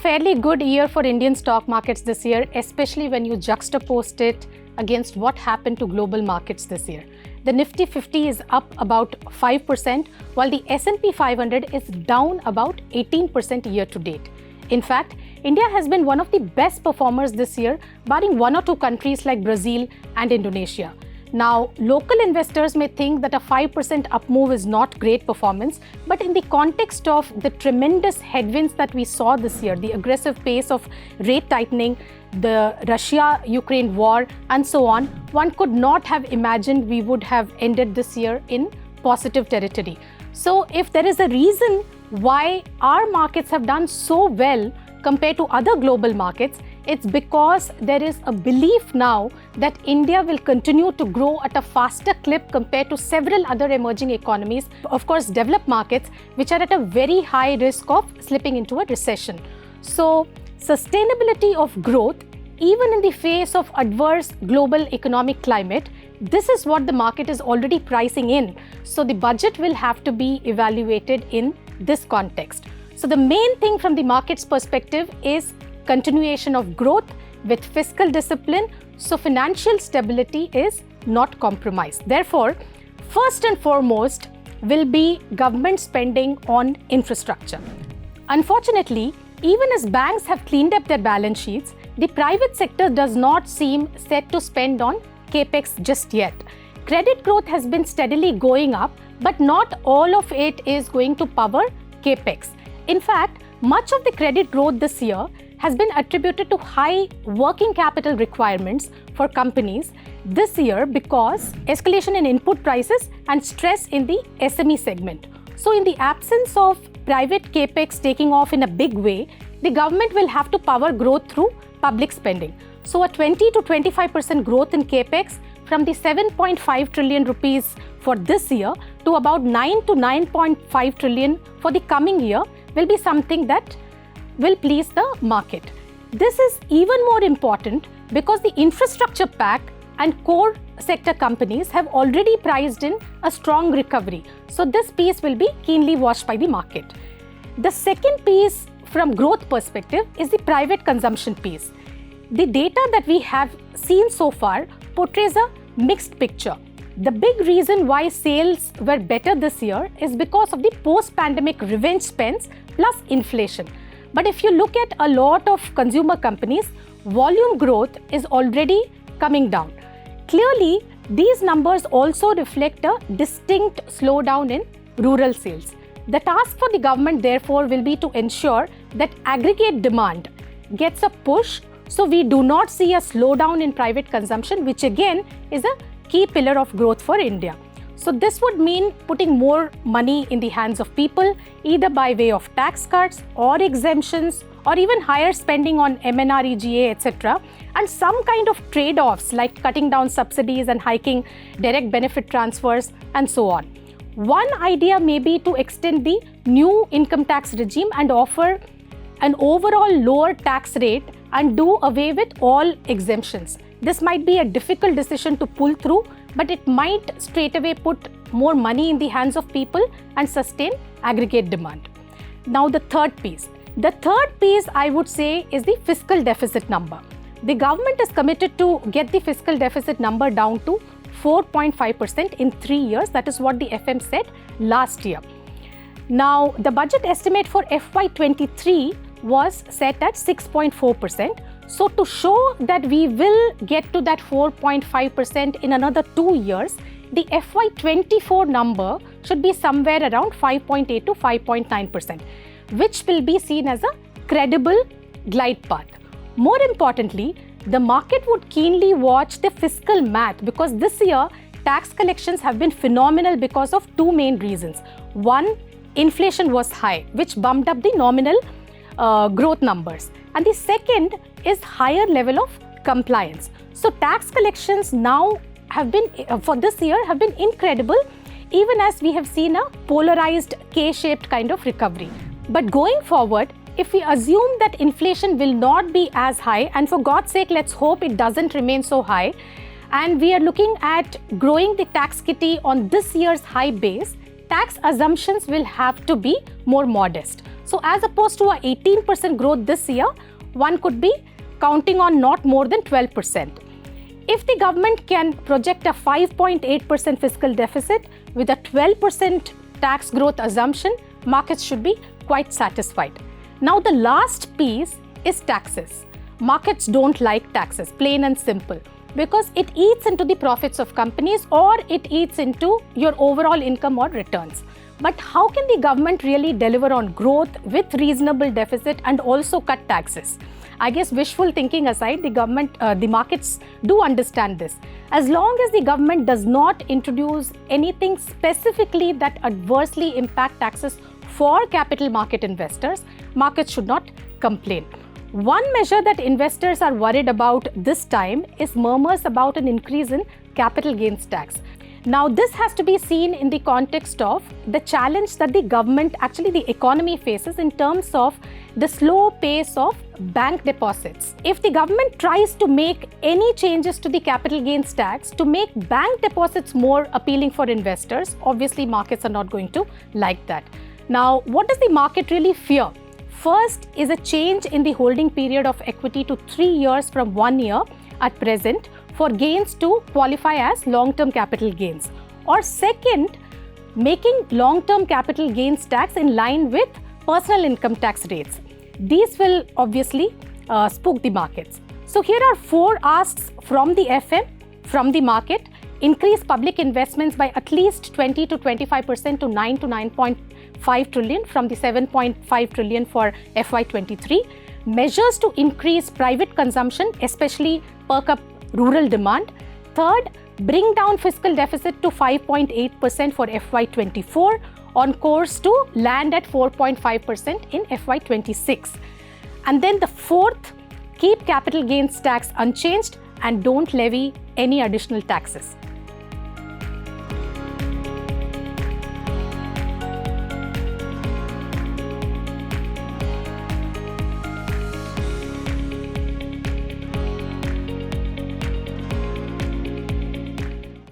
fairly good year for Indian stock markets this year, especially when you juxtapose it against what happened to global markets this year. The Nifty 50 is up about 5%, while the S&P 500 is down about 18% year to date. In fact, India has been one of the best performers this year, barring one or two countries like Brazil and Indonesia. Now, local investors may think that a 5% up move is not great performance, but in the context of the tremendous headwinds that we saw this year, the aggressive pace of rate tightening, the Russia-Ukraine war, and so on, one could not have imagined we would have ended this year in positive territory. So, if there is a reason why our markets have done so well compared to other global markets, it's because there is a belief now that India will continue to grow at a faster clip compared to several other emerging economies, of course developed markets, which are at a very high risk of slipping into a recession. So, sustainability of growth, even in the face of adverse global economic climate, this is what the market is already pricing in. So, the budget will have to be evaluated in this context. So, the main thing from the market's perspective is continuation of growth with fiscal discipline, so financial stability is not compromised. Therefore, first and foremost will be government spending on infrastructure. Unfortunately, even as banks have cleaned up their balance sheets, the private sector does not seem set to spend on capex just yet. Credit growth has been steadily going up, but not all of it is going to power capex. In fact, much of the credit growth this year has been attributed to high working capital requirements for companies this year because escalation in input prices and stress in the SME segment. So, in the absence of private capex taking off in a big way, the government will have to power growth through public spending. So, a 20 to 25% growth in capex from the 7.5 trillion rupees for this year to about 9 to 9.5 trillion for the coming year will be something that will please the market. This is even more important because the infrastructure pack and core sector companies have already priced in a strong recovery. So this piece will be keenly watched by the market. The second piece from growth perspective is the private consumption piece. The data that we have seen so far portrays a mixed picture. The big reason why sales were better this year is because of the post-pandemic revenge spends plus inflation. But if you look at a lot of consumer companies, volume growth is already coming down. Clearly, these numbers also reflect a distinct slowdown in rural sales. The task for the government, therefore, will be to ensure that aggregate demand gets a push so we do not see a slowdown in private consumption, which again is a key pillar of growth for India. So this would mean putting more money in the hands of people, either by way of tax cuts or exemptions or even higher spending on MNREGA, etc. and some kind of trade-offs like cutting down subsidies and hiking direct benefit transfers and so on. One idea may be to extend the new income tax regime and offer an overall lower tax rate and do away with all exemptions. This might be a difficult decision to pull through, but it might straightaway put more money in the hands of people and sustain aggregate demand. Now the third piece. The third piece I would say is the fiscal deficit number. The government is committed to get the fiscal deficit number down to 4.5% in 3 years. That is what the FM said last year. Now the budget estimate for FY23 was set at 6.4%. So to show that we will get to that 4.5% in another 2 years, the FY24 number should be somewhere around 5.8 to 5.9%, which will be seen as a credible glide path. More importantly, the market would keenly watch the fiscal math because this year tax collections have been phenomenal because of two main reasons. One, inflation was high, which bumped up the nominal growth numbers. And the second is higher level of compliance. So tax collections now have been, for this year, have been incredible, even as we have seen a polarized K-shaped kind of recovery. But going forward, if we assume that inflation will not be as high, and for God's sake, let's hope it doesn't remain so high, and we are looking at growing the tax kitty on this year's high base, tax assumptions will have to be more modest. So as opposed to a 18% growth this year, one could be counting on not more than 12%. If the government can project a 5.8% fiscal deficit with a 12% tax growth assumption, markets should be quite satisfied. Now the last piece is taxes. Markets don't like taxes, plain and simple, because it eats into the profits of companies or it eats into your overall income or returns. But how can the government really deliver on growth with reasonable deficit and also cut taxes? I guess wishful thinking aside, the markets do understand this. As long as the government does not introduce anything specifically that adversely impact taxes for capital market investors, markets should not complain. One measure that investors are worried about this time is murmurs about an increase in capital gains tax. Now, this has to be seen in the context of the challenge that the government, actually the economy faces in terms of the slow pace of bank deposits. If the government tries to make any changes to the capital gains tax to make bank deposits more appealing for investors, obviously markets are not going to like that. Now, what does the market really fear? First is a change in the holding period of equity to 3 years from 1 year at present for gains to qualify as long-term capital gains. Or second, making long-term capital gains tax in line with personal income tax rates. These will obviously spook the markets. So here are 4 asks from the FM, from the market. Increase public investments by at least 20 to 25% to 9 to 9.5 trillion from the 7.5 trillion for FY23. Measures to increase private consumption, especially perk up rural demand. Third, bring down fiscal deficit to 5.8% for FY24, on course to land at 4.5% in FY26. And then the fourth, keep capital gains tax unchanged and don't levy any additional taxes.